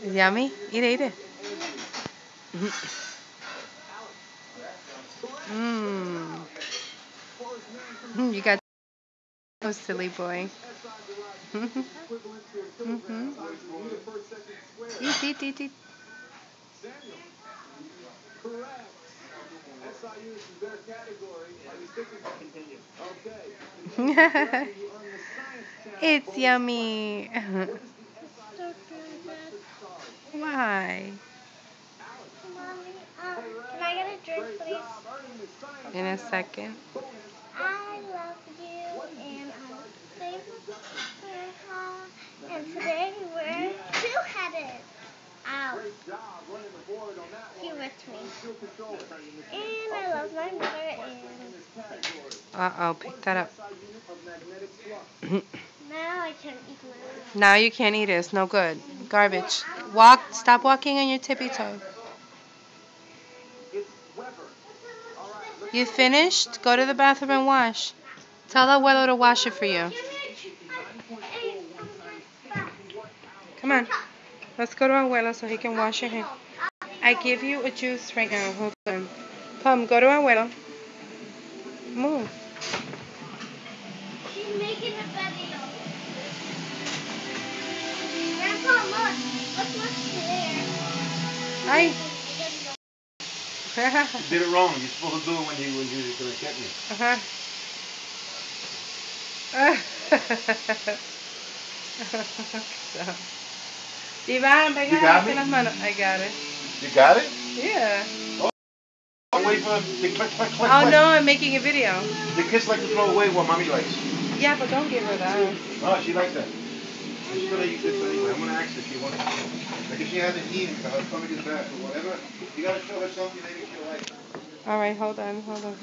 Yummy? Eat it, eat it. Mmm. You got oh, silly boy. Mm-hmm. Eat, eat, eat, eat. It's yummy. Why? Mommy, can I get a drink, please? In a second. I love you, and I'm safe and today we're two-headed. Ow. He ripped me. And I love my mother, and Uh-oh, pick that up. now I can eat my Now you can't eat it. It's no good. Garbage. Walk. Stop walking on your tippy toe. You finished? Go to the bathroom and wash. Tell Abuelo to wash it for you. Come on. Let's go to Abuelo so he can wash your hand. I give you a juice right now. Hold on. Come, go to Abuelo. Move. She's making a video. Grandpa, look. Look what's there. Ay. You did it wrong. You're supposed to do it when you were going to get me. Iván, venga, You got me? las manos. I got it. You got it? Yeah. Don't wait for the click, click, click. Oh click. no, I'm making a video. The kids like to throw away what mommy likes. Yeah, but don't give her that. Oh, she likes that. She's going to eat this anyway. I'm going to ask her if she wants it. Like if she hasn't eaten, so her stomach is bad or whatever, you got to show her something maybe she'll like. All right, hold on, hold on.